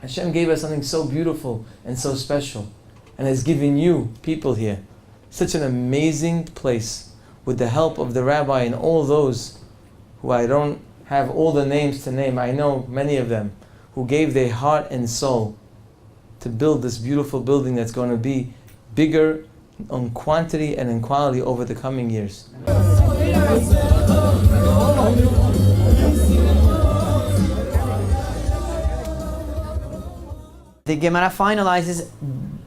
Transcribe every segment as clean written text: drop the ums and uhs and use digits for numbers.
Hashem gave us something so beautiful and so special, and has given you, people here, such an amazing place with the help of the rabbi and all those who I don't have all the names to name. I know many of them who gave their heart and soul to build this beautiful building that's going to be bigger on quantity and in quality over the coming years. The Gemara finalizes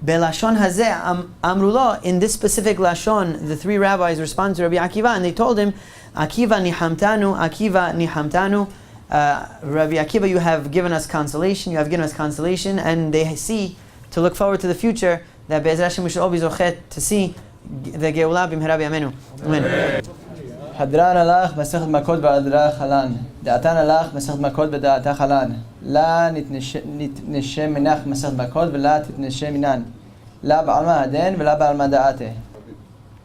Belashon hazeh amrulo. In this specific lashon, the three rabbis responded to Rabbi Akiva and they told him, Akiva nihamtanu, Akiva nihamtanu. Rabbi Akiva, you have given us consolation. You have given us consolation, and they see to look forward to the future that Be'ezrat Hashem we should all be zochet to see the Geulah b'mehera b'yameinu. Amen. Hadran alach masechet makot ba'adra chalan. Da'atan alach masechet makot b'da'ata chalan. La nitneshe minach masechet makot v'la titneshe minan. La ba'alma haden v'la ba'alma da'ate.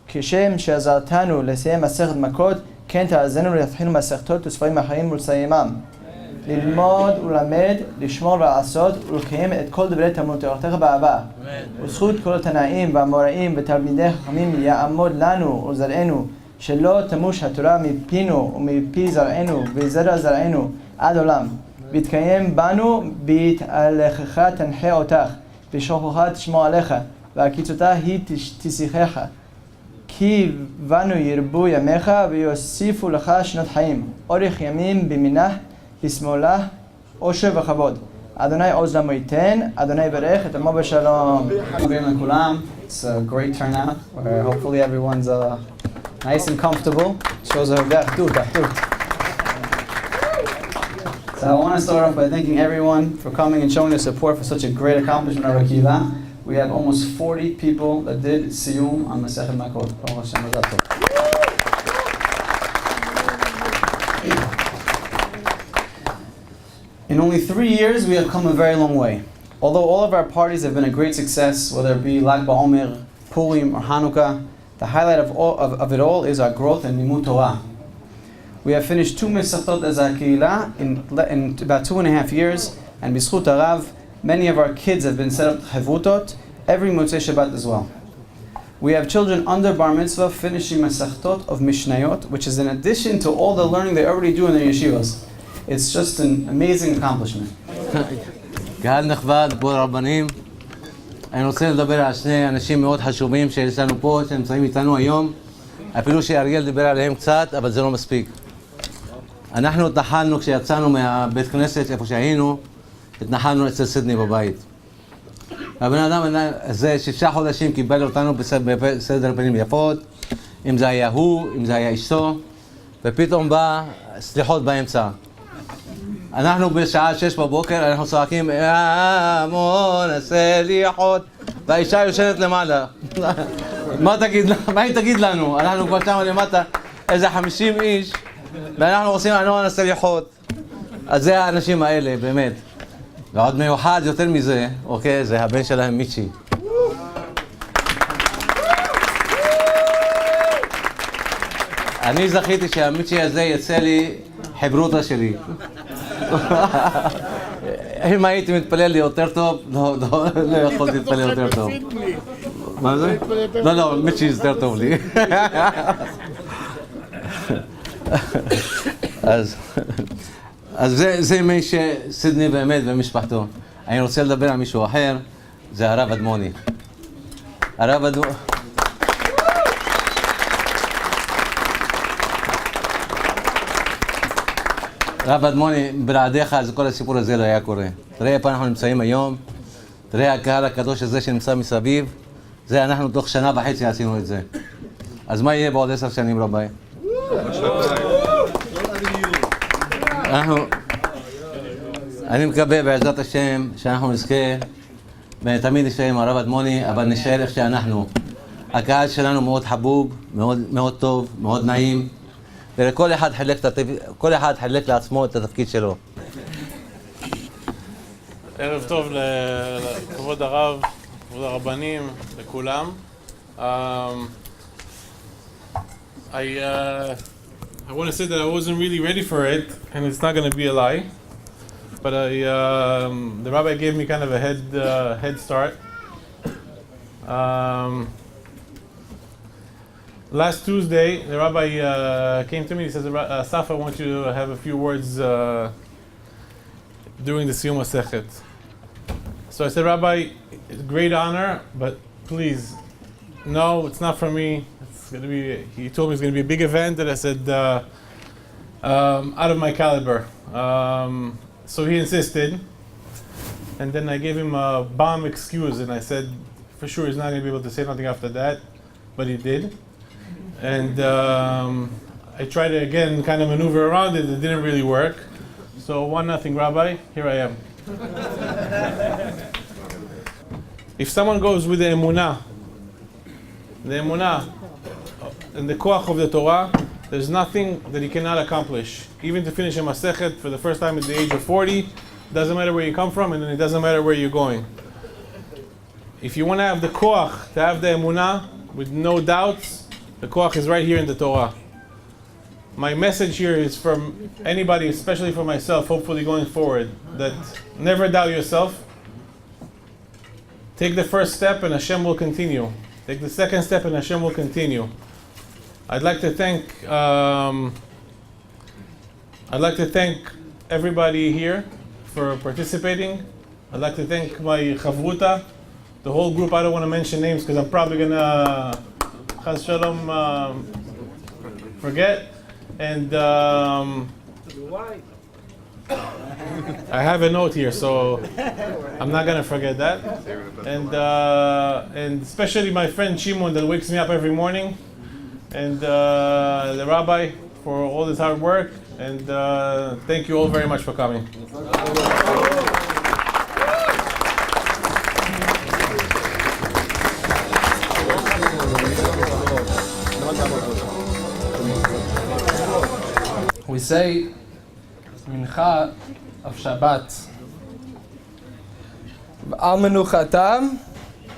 כשם שעזרתנו לסיים מסכת מכות, כן תעזרנו להתחיל מסכתות וספרים אחרים ולסיימם. ללמוד ולמד, לשמור ולעשות ולקיים את כל דברי תלמוד תורתך באהבה. וזכות כל התנאים והאמוראים ותלמידי חכמים יעמוד לנו ולזרענו, שלא תמוש התורה מפינו ומפי זרענו וזרע זרענו עד עולם. ויתקיים בנו בהתהלכך תנחה אותך, בשוכחה תשמור עליך, והקיצותה היא תשיחך. כי בנו ירבו ימיך ויוסיפו לך שנות חיים, אורך ימים במינך לשמאלה, עושר וכבוד. אדוני עוז לנו ייתן, אדוני יברך את עמו בשלום. It's a great turnout where hopefully everyone's nice and comfortable. Shows a So I want to start off by thanking everyone for coming and showing their support for such a great accomplishment of our Kehillah. We have almost 40 people that did Siyum on Masechet Makot. In only 3 years, we have come a very long way. Although all of our parties have been a great success, whether it be Lag BaOmer, Purim, or Hanukkah, the highlight of it all is our growth in Limud Torah. We have finished 2 Masechtot as a Kehillah in about 2.5 years, and B'zchut Harav, many of our kids have been set up Chavutot every Motzei Shabbat as well. We have children under Bar Mitzvah finishing Masechtot of Mishnayot, which is in addition to all the learning they already do in their yeshivas. It's just an amazing accomplishment. קהל נכבד, כבוד הרבנים, אני רוצה לדבר על שני אנשים מאוד חשובים שיש לנו פה, שנמצאים איתנו היום, אפילו שאריאל דיבר עליהם קצת, אבל זה לא מספיק. אנחנו התנחלנו כשיצאנו מהבית כנסת, איפה שהיינו, התנחלנו אצל סידני בבית. הבן אדם הזה 6 חודשים קיבל אותנו בסדר פנים יפות, אם זה היה הוא, אם זה היה אשתו, ופתאום בא סליחות באמצע. אנחנו בשעה 6 בבוקר, אנחנו צועקים, המון, סליחות, והאישה יושנת למעלה. מה היא תגיד לנו? אנחנו כבר שם למטה איזה 50 איש, ואנחנו עושים המון סליחות. אז זה האנשים האלה, באמת. ועוד מיוחד יותר מזה, אוקיי, זה הבן שלהם מיצ'י. אני זכיתי שהמיצ'י הזה יצא לי חברותה שלי. אם הייתי מתפלל לי יותר טוב, לא יכולתי להתפלל יותר טוב. מה זה? לא, מיצ'י יותר טוב לי. אז זה מי שסידני באמת ומשפחתו. אני רוצה לדבר על מישהו אחר, זה הרב אדמוני. הרב אדמוני... רב אדמוני, בלעדיך, אז כל הסיפור הזה לא היה קורה. תראה איפה אנחנו נמצאים היום, תראה הקהל הקדוש הזה שנמצא מסביב, זה אנחנו תוך 1.5 שנה עשינו את זה. אז מה יהיה בעוד 10 שנים, רבי? אני מקווה בעזרת השם שאנחנו נזכה ותמיד נשאר עם הרב אדמוני, אבל נשאר איך שאנחנו. הקהל שלנו מאוד חבוב, מאוד טוב, מאוד נעים, וכל אחד חילק לעצמו את התפקיד שלו. ערב טוב לכבוד הרב, כבוד הרבנים, לכולם. I want to say that I wasn't really ready for it, and it's not going to be a lie. but the rabbi gave me kind of a head start. Last Tuesday, the rabbi came to me. He says, "Assaf, I want you to have a few words during the Siyum Masechet." So I said, "Rabbi, it's a great honor, but please, no, it's not for me. It's going to be." He told me it's going to be a big event, and I said, "Out of my caliber." So he insisted, and then I gave him a bomb excuse, and I said, for sure he's not going to be able to say nothing after that, but he did. And I tried to again kind of maneuver around it. It didn't really work. So 1-0, Rabbi. Here I am. If someone goes with the emunah and the koach of the Torah, there's nothing that he cannot accomplish. Even to finish a masechet for the first time at the age of 40, doesn't matter where you come from, and then it doesn't matter where you're going. If you want to have the koach, to have the emunah with no doubts, the koach is right here in the Torah. My message here is from anybody, especially for myself, hopefully going forward, that never doubt yourself. Take the first step and Hashem will continue. Take the second step and Hashem will continue. I'd like to thank everybody here for participating. I'd like to thank my chavruta, the whole group. I don't want to mention names because I'm probably gonna chas shalom forget. And I have a note here, so I'm not gonna forget that. And especially my friend Shimon that wakes me up every morning, and the rabbi for all this hard work. And thank you all very much for coming. We say Mincha of Shabbat. Al menuchatam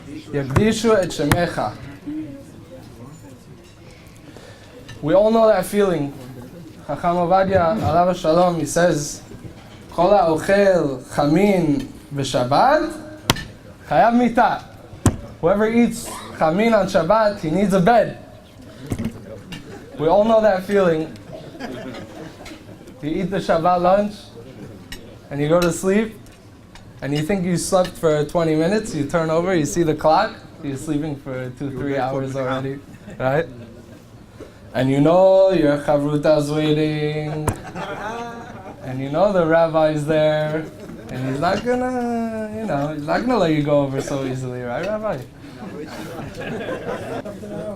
yagdishu et shemecha. We all know that feeling. Chacham Ovadia, alav shalom, he says, Kol ha'ochel chamin v'Shabbat chayav mita. Whoever eats chamin on Shabbat, he needs a bed. We all know that feeling. You eat the Shabbat lunch, and you go to sleep, and you think you slept for 20 minutes, you turn over, you see the clock, you're sleeping for 2-3 hours already, right? And you know your chavruta's waiting, and you know the rabbi's there, and he's not gonna let you go over so easily, right, Rabbi?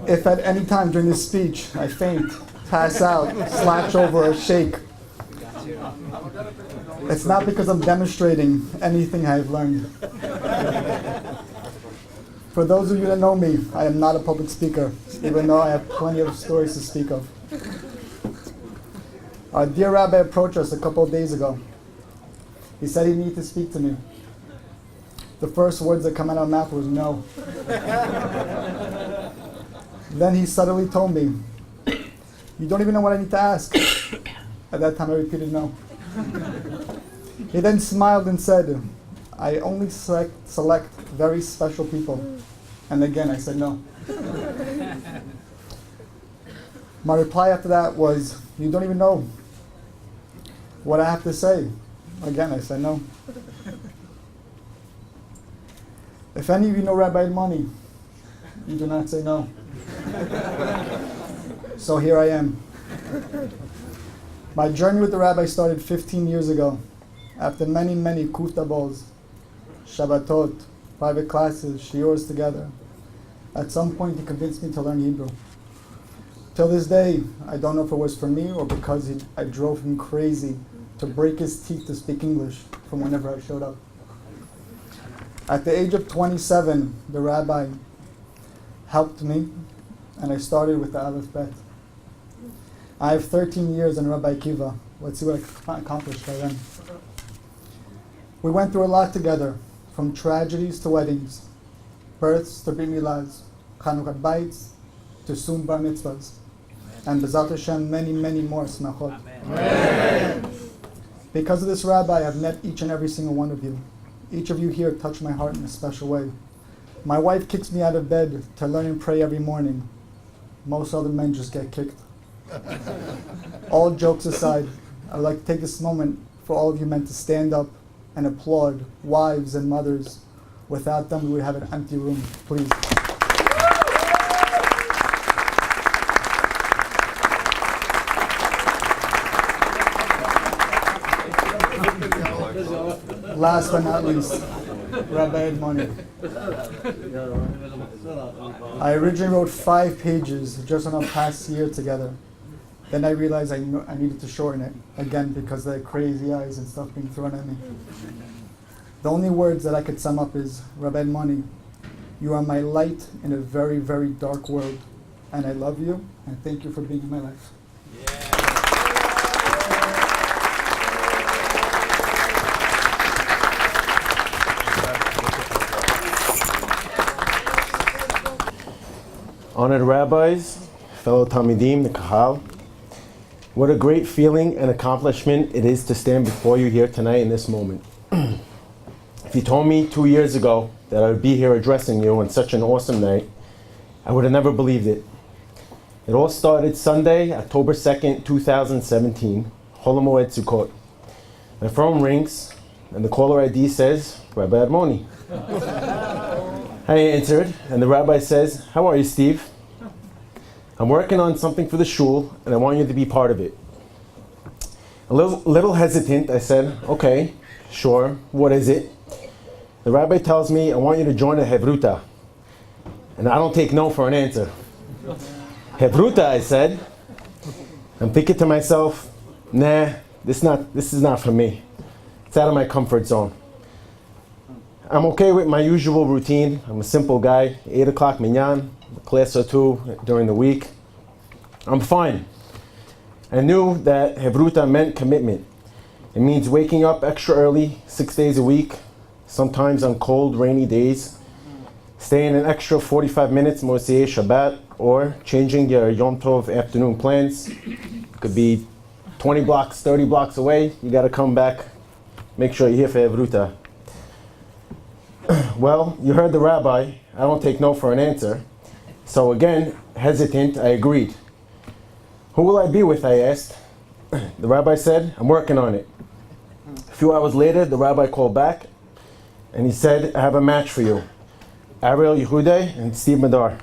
If at any time during this speech I faint, pass out, slouch over, or shake, it's not because I'm demonstrating anything I've learned. For those of you that know me, I am not a public speaker, even though I have plenty of stories to speak of. Our dear rabbi approached us a couple of days ago. He said he needed to speak to me. The first words that come out of my mouth was no. Then he subtly told me, "You don't even know what I need to ask." At that time I repeated no. He then smiled and said, "I only select very special people." And again I said no. My reply after that was, "You don't even know what I have to say." Again I said no. If any of you know Rabbi Admoni, you do not say no. So here I am. My journey with the rabbi started 15 years ago. After many, many kutabos, Shabbatot, private classes, shiurs together. At some point he convinced me to learn Hebrew. Till this day, I don't know if it was for me or because I drove him crazy to break his teeth to speak English from whenever I showed up. At the age of 27, the rabbi helped me, and I started with the Aleph Bet. I have 13 years in Rabbi Akiva. Let's see what I accomplished by then. We went through a lot together, from tragedies to weddings, births to brit milahs, Chanukah bites to soon bar mitzvahs, and B'ezrat Hashem many, many more smachot. Because of this rabbi, I've met each and every single one of you. Each of you here touched my heart in a special way. My wife kicks me out of bed to learn and pray every morning. Most other men just get kicked. All jokes aside, I'd like to take this moment for all of you men to stand up and applaud wives and mothers. Without them, we would have an empty room. Please. Last but not least, Rabbi Admoni. I originally wrote 5 pages just on our past year together. Then I realized I needed to shorten it, again because of the crazy eyes and stuff being thrown at me. The only words that I could sum up is, Rabbi Admoni, you are my light in a very, very dark world. And I love you, and thank you for being in my life. Honored rabbis, fellow Talmidim, the Kahal, what a great feeling and accomplishment it is to stand before you here tonight in this moment. If you told me 2 years ago that I would be here addressing you on such an awesome night, I would have never believed it. It all started Sunday, October 2nd, 2017, Chol HaMoed Sukkot. My phone rings, and the caller ID says, Rabbi Admoni. I answered, and the rabbi says, how are you, Steve? I'm working on something for the shul, and I want you to be part of it. A little hesitant, I said, okay, sure, what is it? The rabbi tells me, I want you to join a Hevruta. And I don't take no for an answer. Hevruta, I said. I'm thinking to myself, nah, this is not for me. It's out of my comfort zone. I'm okay with my usual routine. I'm a simple guy, 8 o'clock minyan, a class or 2 during the week. I'm fine. I knew that Hevruta meant commitment. It means waking up extra early, 6 days a week, sometimes on cold, rainy days, staying an extra 45 minutes Mosei Shabbat, or changing your Yom Tov afternoon plans. It could be 20 blocks, 30 blocks away. You got to come back, make sure you're here for Hevruta. Well, you heard the rabbi. I don't take no for an answer. So again, hesitant, I agreed. Who will I be with, I asked. The rabbi said, I'm working on it. A few hours later, the rabbi called back, and he said, I have a match for you. Ariel Joudai and Steve Madar.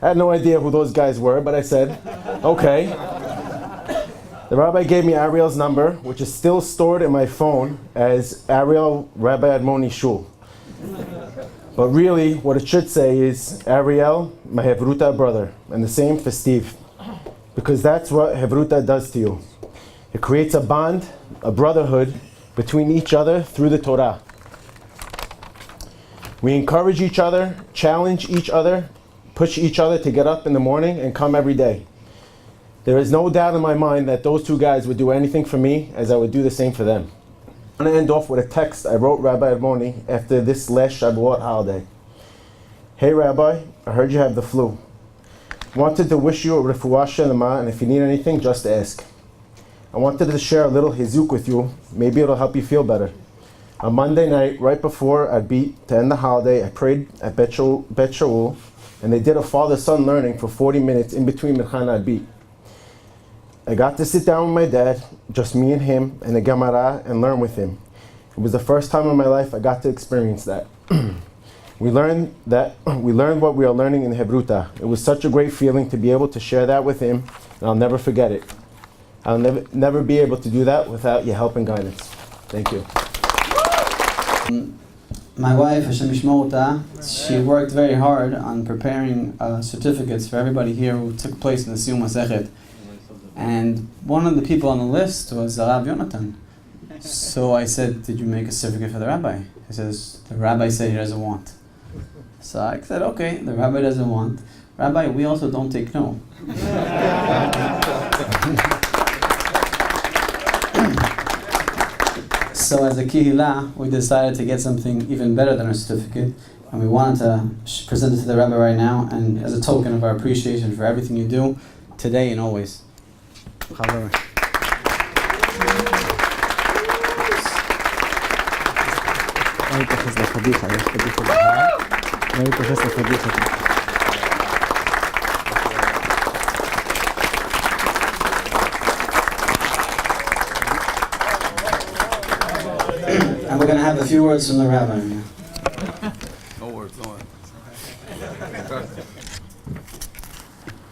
I had no idea who those guys were, but I said, okay. The rabbi gave me Ariel's number, which is still stored in my phone as Ariel Rabbi Admoni Shul. But really, what it should say is Ariel, my Hevruta brother, and the same for Steve. Because that's what Hevruta does to you. It creates a bond, a brotherhood, between each other through the Torah. We encourage each other, challenge each other, push each other to get up in the morning and come every day. There is no doubt in my mind that those 2 guys would do anything for me as I would do the same for them. I'm going to end off with a text I wrote Rabbi Admoni after this last Shavuot holiday. Hey Rabbi, I heard you have the flu. Wanted to wish you a refuah shelema, and if you need anything, just ask. I wanted to share a little hizuk with you. Maybe it'll help you feel better. On Monday night, right before I'd beat to end the holiday, I prayed at Bet Shaul, and they did a father-son learning for 40 minutes in between Mincha and Beat. I got to sit down with my dad, just me and him, and the Gemara, and learn with him. It was the first time in my life I got to experience that. We learned what we are learning in Hevruta. It was such a great feeling to be able to share that with him, and I'll never forget it. I'll never be able to do that without your help and guidance. Thank you. My wife, Hashem Yishmor Ota, she worked very hard on preparing certificates for everybody here who took place in the Siyum Masechet. And one of the people on the list was Rav Yonatan. So I said, did you make a certificate for the rabbi? He says, the rabbi said he doesn't want. So I said, okay, the rabbi doesn't want. Rabbi, we also don't take no. So as a Kehillah, we decided to get something even better than a certificate. And we wanted to present it to the rabbi right now, and as a token of our appreciation for everything you do, today and always. לא להתייחס לפדיחה, יש פדיחה בזמן. לא להתייחס לפדיחה. And we're going to have a few words from the rabbi. No words, no words.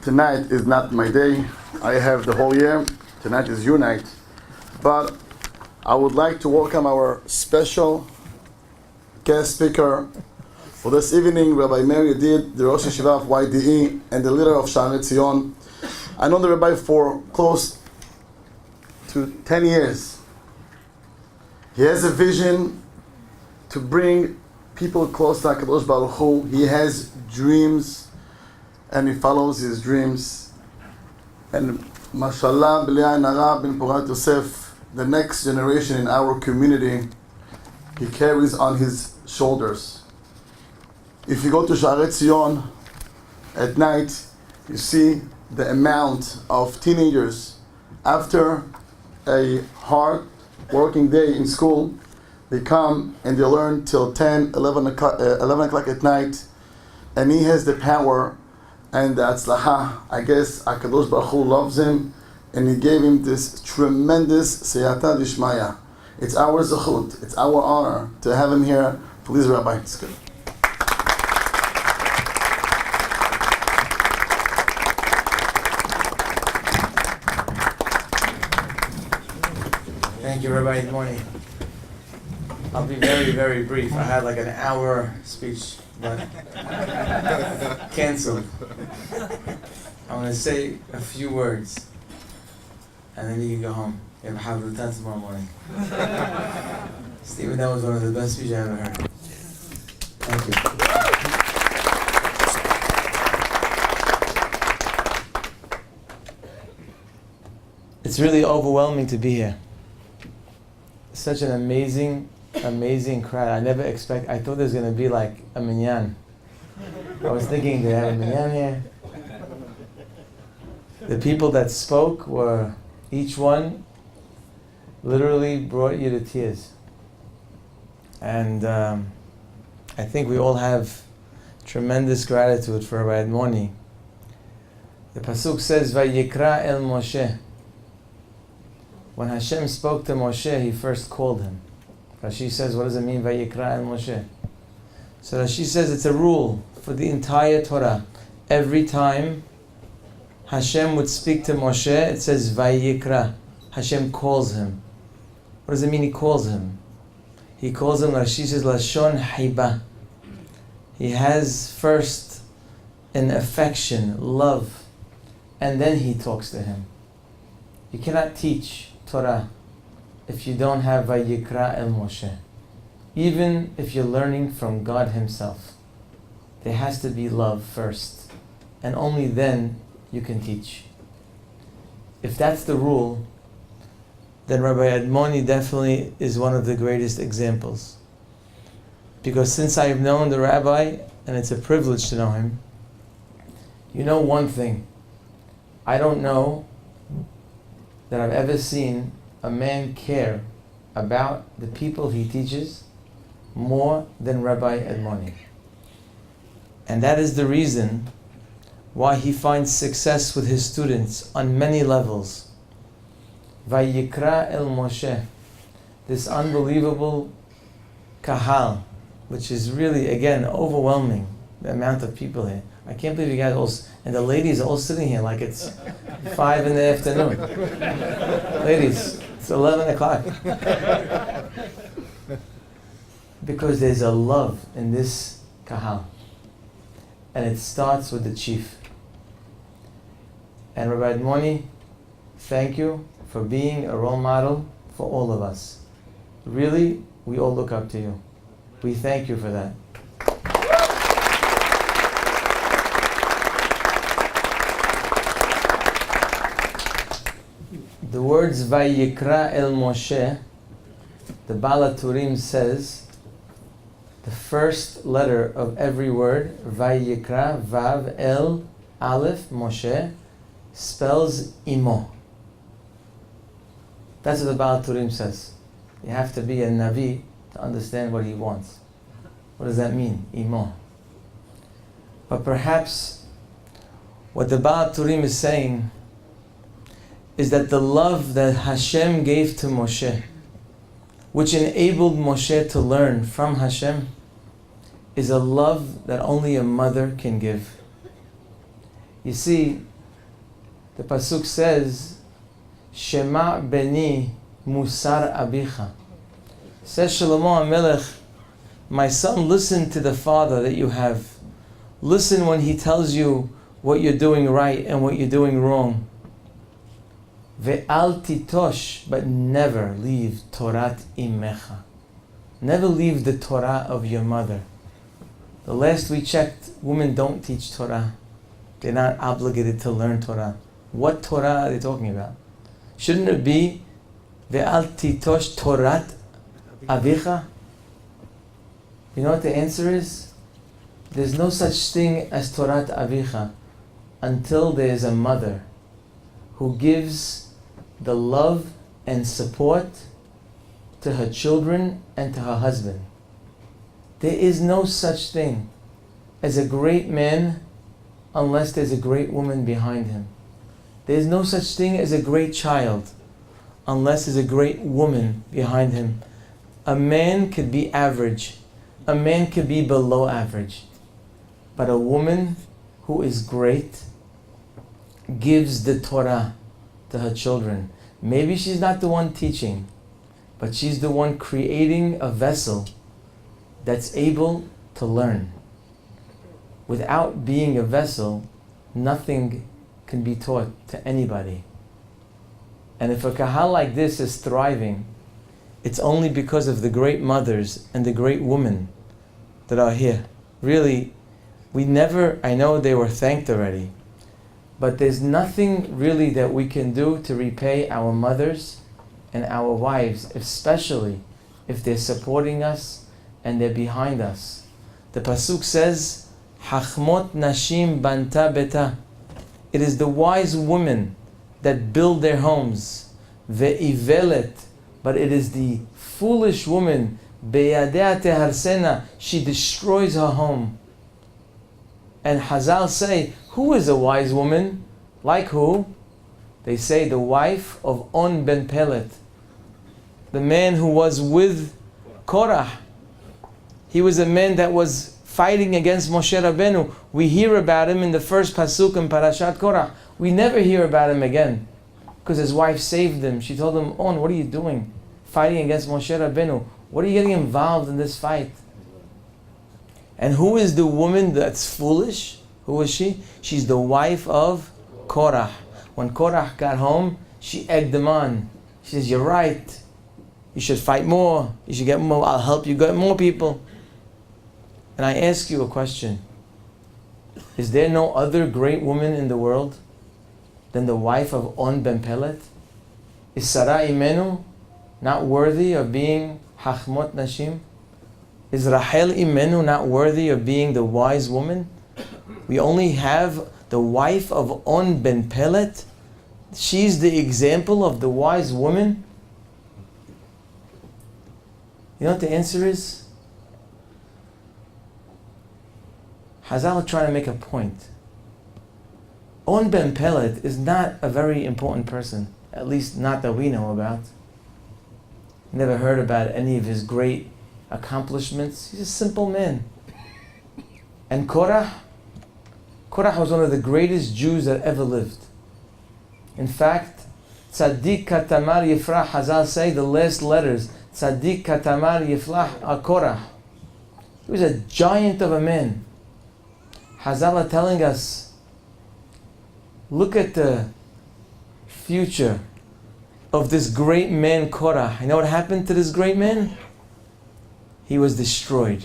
Tonight is not my day. I have the whole year. Tonight is your night. But I would like to welcome our special guest speaker for this evening, Rabbi Meyer Yedid, the Rosh Yeshiva of YDE and the leader of Sha'arei Tzion. I know the rabbi for close to 10 years. He has a vision to bring people close to HaKadosh Baruch Hu. He has dreams and he follows his dreams. And mashallah, b'liyai nara bin Porat Yosef, the next generation in our community, he carries on his shoulders. If you go to Sha'arei Tzion at night, you see the amount of teenagers after a hard working day in school, they come and they learn till 10, 11 o'clock at night, and he has the power and the atzlaha. I guess HaKadosh Baruch Hu loves him and he gave him this tremendous siyata dishmaya. It's our zechut, it's our honor to have him here. Please, Rabbi. It's good. Thank you, Rabbi Admoni. I'll be very, very brief. I had like an hour speech, but canceled. I want to say a few words, and then you can go home. You have Havrutan tomorrow morning. Stephen, that was one of the best speeches I ever heard. Thank you. It's really overwhelming to be here. Such an amazing crowd. I never I thought there was going to be like a minyan. I was thinking they have a minyan here. The people that spoke were, each one literally brought you to tears. And I think we all have tremendous gratitude for Rabbi Admoni. The pasuk says, Vayikra el Moshe. When Hashem spoke to Moshe, he first called him. Rashi says, what does it mean, Vayikra el Moshe? So Rashi says it's a rule for the entire Torah. Every time Hashem would speak to Moshe, it says Vayikra. Hashem calls him. What does it mean he calls him? He calls him, Rashi says, Lashon Hiba. He has first an affection, love, and then he talks to him. You cannot teach Torah if you don't have Vayikra el Moshe. Even if you're learning from God Himself, there has to be love first, and only then you can teach. If that's the rule, then Rabbi Admoni definitely is one of the greatest examples. Because since I've known the rabbi, and it's a privilege to know him, you know one thing, I don't know that I've ever seen a man care about the people he teaches more than Rabbi Admoni. And that is the reason why he finds success with his students on many levels. Vayikra el Moshe, this unbelievable kahal, which is really, again, overwhelming, the amount of people here. I can't believe you guys all, and the ladies are all sitting here like it's 5 in the afternoon. Ladies, it's 11 o'clock. Because there's a love in this kahal. And it starts with the chief. And Rabbi Admoni, thank you for being a role model for all of us. Really, we all look up to you. We thank you for that. The words Vayikra el Moshe, the Baal HaTurim says, the first letter of every word, Vayikra, Vav, El, Aleph, Moshe, spells Imo. That's what the Baal HaTurim says. You have to be a Navi to understand what he wants. What does that mean? Imo. But perhaps what the Baal Turim is saying is that the love that Hashem gave to Moshe, which enabled Moshe to learn from Hashem, is a love that only a mother can give. You see, the pasuk says, Shema beni musar abicha. Says Shlomo HaMelech, my son, listen to the father that you have. Listen when he tells you what you're doing right and what you're doing wrong. Ve'al titosh, but never leave Torat imecha. Never leave the Torah of your mother. The last we checked, women don't teach Torah. They're not obligated to learn Torah. What Torah are they talking about? Shouldn't it be Ve'al titosh Torat avicha? You know what the answer is? There's no such thing as Torat avicha until there is a mother who gives the love and support to her children and to her husband. There is no such thing as a great man unless there's a great woman behind him. There is no such thing as a great child unless there's a great woman behind him. A man could be average. A man could be below average. But a woman who is great gives the Torah to her children. Maybe she's not the one teaching, but she's the one creating a vessel that's able to learn. Without being a vessel, nothing can be taught to anybody. And if a kahal like this is thriving, it's only because of the great mothers and the great women that are here. Really, I know they were thanked already, but there's nothing really that we can do to repay our mothers and our wives, especially if they're supporting us and they're behind us. The pasuk says, Hachmot nashim banta beta. It is the wise women that build their homes. Ve'ivelet, but it is the foolish woman, beyadea teharsena, she destroys her home. And Hazal say, who is a wise woman? Like who? They say the wife of On ben Pelet, the man who was with Korah. He was a man that was fighting against Moshe Rabbeinu. We hear about him in the first pasuk in Parashat Korah. We never hear about him again because his wife saved him. She told him, On, what are you doing? Fighting against Moshe Rabbeinu. What are you getting involved in this fight? And who is the woman that's foolish? Who is she? She's the wife of Korah. When Korah got home, she egged him on. She says, you're right. You should fight more. You should get more. I'll help you get more people. And I ask you a question. Is there no other great woman in the world than the wife of On ben Pelet? Is Sarah Imenu not worthy of being Hachmot Nashim? Is Rahel Imenu not worthy of being the wise woman? We only have the wife of On ben Pelet. She's the example of the wise woman. You know what the answer is? Hazal are trying to make a point. On ben Pelet is not a very important person, at least not that we know about. Never heard about any of his great accomplishments. He's a simple man. And Korah was one of the greatest Jews that ever lived. In fact, Tzaddik Katamar Yifrah, Hazal say the last letters, Tzaddik Katamar Yifrah are Korah. He was a giant of a man. Hazal are telling us, look at the future of this great man Korah. You know what happened to this great man? He was destroyed.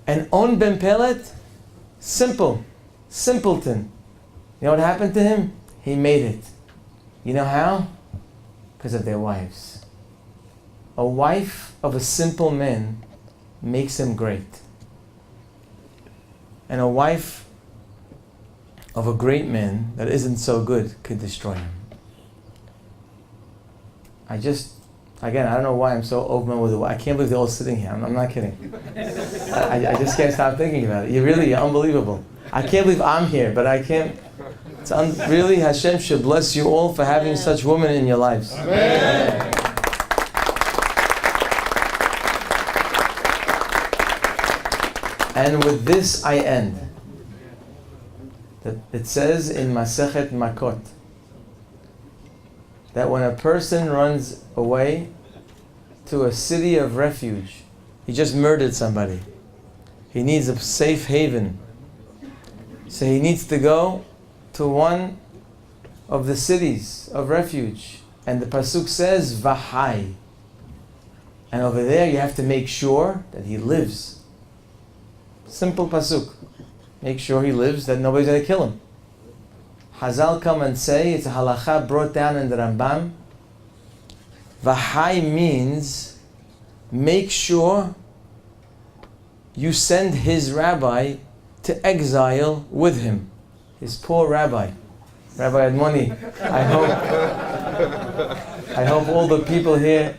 And On ben Pelet, simpleton. You know what happened to him? He made it. You know how? Because of their wives. A wife of a simple man makes him great. And a wife of a great man that isn't so good could destroy him. I just Again, I don't know why I'm so overwhelmed with it. I can't believe they're all sitting here. I'm not kidding. I just can't stop thinking about it. You're unbelievable. I can't believe I'm here, but I can't. It's really, Hashem should bless you all for having such women in your lives. Amen. And with this I end. That it says in Masechet Makot that when a person runs away to a city of refuge, he just murdered somebody, he needs a safe haven. So he needs to go to one of the cities of refuge. And the pasuk says, Vahai. And over there you have to make sure that he lives. Simple pasuk. Make sure he lives, that nobody's going to kill him. Hazal come and say, it's a halacha brought down in the Rambam. Vahai means, make sure you send his rabbi to exile with him. His poor rabbi. Rabbi Admoni. I hope all the people here,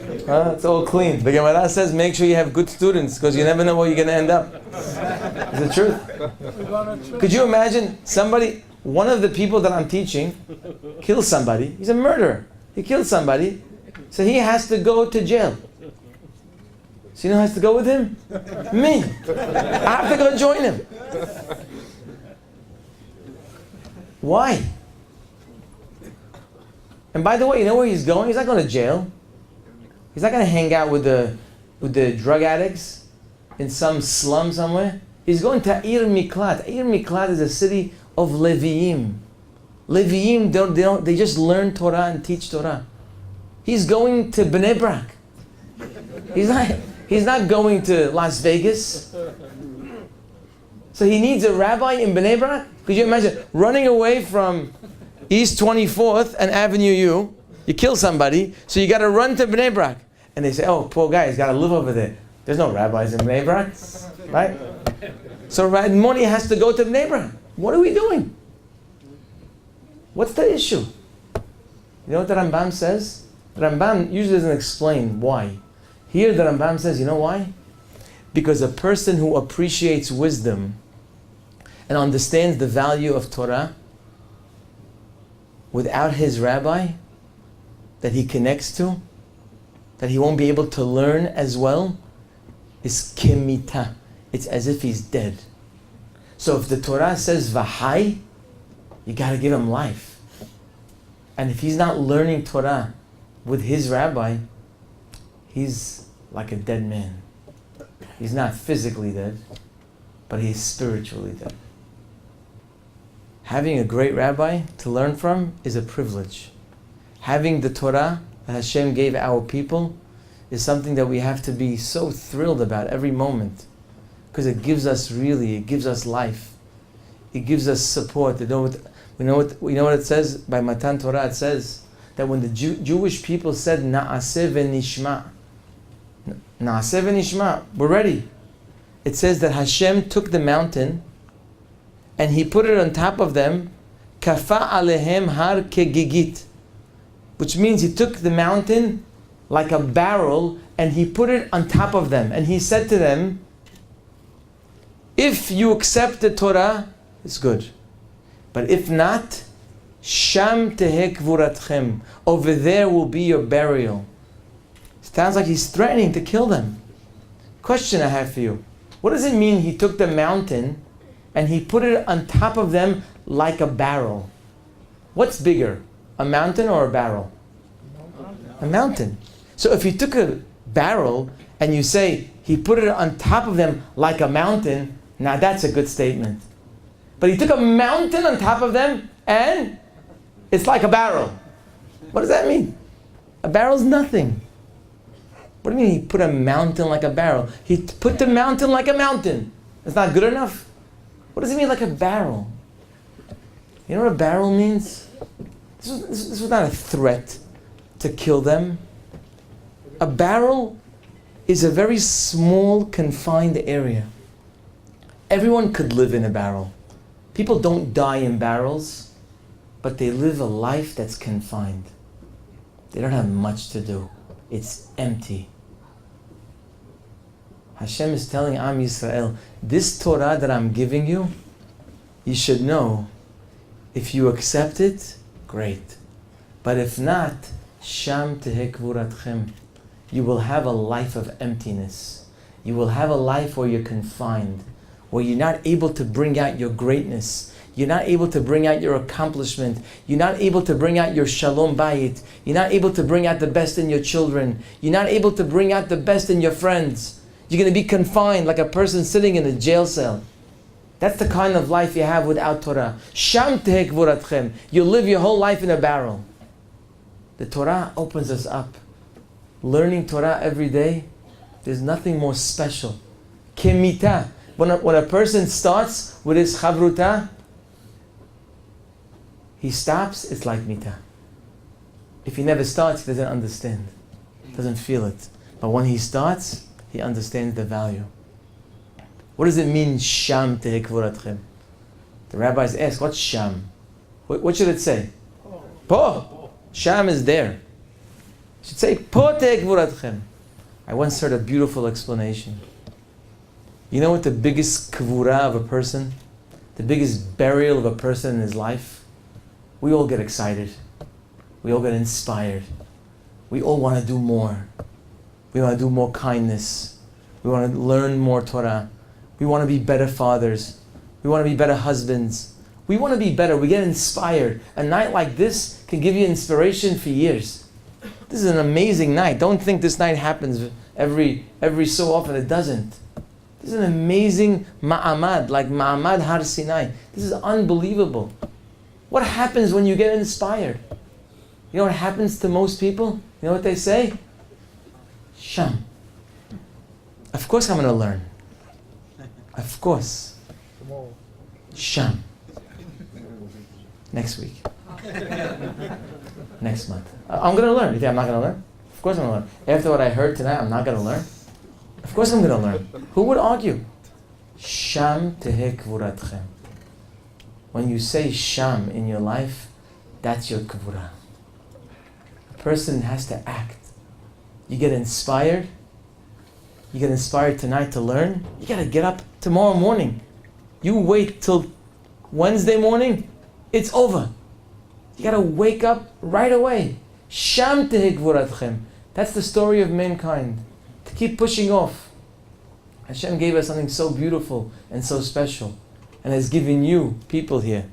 it's all clean. The Gemara says make sure you have good students because you never know where you're going to end up. It's the truth. Could you imagine somebody, one of the people that I'm teaching, kills somebody. He's a murderer. He killed somebody. So he has to go to jail. So you know who has to go with him? Me. I have to go join him. Why? And by the way, you know where he's going? He's not going to jail. He's not going to hang out with the drug addicts in some slum somewhere. He's going to Ir Miklat. Ir Miklat is a city of Leviim. Leviim, they just learn Torah and teach Torah. He's going to Bnei Brak. He's not going to Las Vegas. So he needs a rabbi in Bnei Brak? Could you imagine running away from East 24th and Avenue U? You kill somebody, so you got to run to Bnei Brak. And they say, oh, poor guy, he's got to live over there. There's no rabbis in Bnei Brak, right? So Admoni has to go to Bnei Brak. What are we doing? What's the issue? You know what the Rambam says? The Rambam usually doesn't explain why. Here the Rambam says, you know why? Because a person who appreciates wisdom and understands the value of Torah, without his rabbi that he connects to, that he won't be able to learn as well, is kemita. It's as if he's dead. So if the Torah says vahai, you got to give him life. And if he's not learning Torah with his rabbi, he's like a dead man. He's not physically dead, but he's spiritually dead. Having a great rabbi to learn from is a privilege. Having the Torah that Hashem gave our people is something that we have to be so thrilled about every moment, because it gives us life. It gives us support. You know what it says by Matan Torah? It says that when the Jewish people said Na'aseh v'nishma, Na'aseh v'nishma, we're ready. It says that Hashem took the mountain and he put it on top of them, kafa alehem har kegigit, which means he took the mountain like a barrel and he put it on top of them. And he said to them, if you accept the Torah, it's good. But if not, sham teheh kvuratchem, over there will be your burial. It sounds like he's threatening to kill them. Question I have for you. What does it mean he took the mountain and he put it on top of them like a barrel? What's bigger, a mountain or a barrel? A mountain. So if you took a barrel and you say he put it on top of them like a mountain, now that's a good statement. But he took a mountain on top of them and it's like a barrel. What does that mean? A barrel's nothing. What do you mean he put a mountain like a barrel? He put the mountain like a mountain. It's not good enough? What does it mean like a barrel? You know what a barrel means? This was not a threat to kill them. A barrel is a very small, confined area. Everyone could live in a barrel. People don't die in barrels, but they live a life that's confined. They don't have much to do. It's empty. Hashem is telling Am Yisrael, this Torah that I'm giving you, you should know, if you accept it, great. But if not, Sham teheh kvuratchem. You will have a life of emptiness. You will have a life where you're confined, where you're not able to bring out your greatness. You're not able to bring out your accomplishment. You're not able to bring out your shalom bayit. You're not able to bring out the best in your children. You're not able to bring out the best in your friends. You're going to be confined like a person sitting in a jail cell. That's the kind of life you have without Torah. Sham teheh kvuratchem. You live your whole life in a barrel. The Torah opens us up. Learning Torah every day, there's nothing more special. Kemita. When a person starts with his chavruta, he stops, it's like mita. If he never starts, he doesn't understand. Doesn't feel it. But when he starts, he understands the value. What does it mean, Sham teheh kvuratchem? The rabbis ask, what's Sham? What should it say? Po. Sham is there. It should say, Po teheh kvuratchem. I once heard a beautiful explanation. You know what the biggest kvura of a person, the biggest burial of a person in his life? We all get excited. We all get inspired. We all want to do more. We want to do more kindness. We want to learn more Torah. We want to be better fathers. We want to be better husbands. We want to be better. We get inspired. A night like this can give you inspiration for years. This is an amazing night. Don't think this night happens every so often. It doesn't. This is an amazing ma'amad, like Ma'amad Har Sinai. This is unbelievable. What happens when you get inspired? You know what happens to most people? You know what they say? Sham. Of course I'm going to learn. Of course. Sham. Next week. Next month. I'm going to learn. You think I'm not going to learn? Of course I'm going to learn. After what I heard tonight, I'm not going to learn. Of course I'm going to learn. Who would argue? Sham teheh kvuratchem. When you say Sham in your life, that's your kvura. A person has to act. You get inspired. You get inspired tonight to learn. You got to get up tomorrow morning. You wait till Wednesday morning, it's over. You got to wake up right away. Sham teheh kvuratchem. That's the story of mankind. To keep pushing off. Hashem gave us something so beautiful and so special, and has given you people here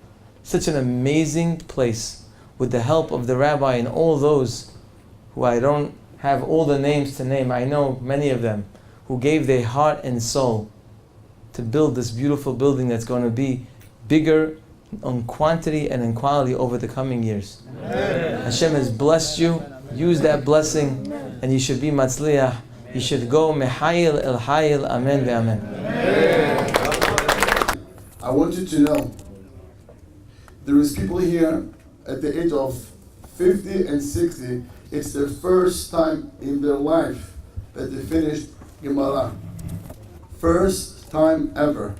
such an amazing place with the help of the rabbi and all those who I don't have all the names to name. I know many of them who gave their heart and soul to build this beautiful building that's going to be bigger in quantity and in quality over the coming years. Amen. Hashem has blessed you. Use that blessing, and you should be matzliach. You should go mehayil el hayil. Amen ve'amen. I want you to know, there is people here at the age of 50 and 60, it's their first time in their life that they finished Gemara. First time ever.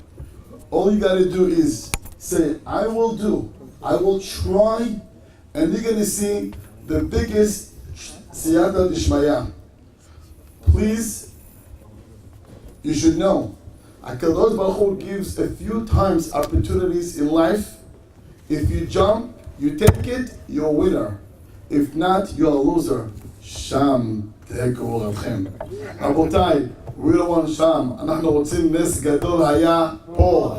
All you got to do is say, I will do, I will try, and you're going to see the biggest siyata d'shmaya. Please, you should know, HaKadosh Baruch Hu gives a few times opportunities in life. If you jump, you take it, you're a winner. If not, you're a loser. Sham teheh kvuratchem. רבותיי, we don't want Sham. אנחנו רוצים נס גדול היה פה.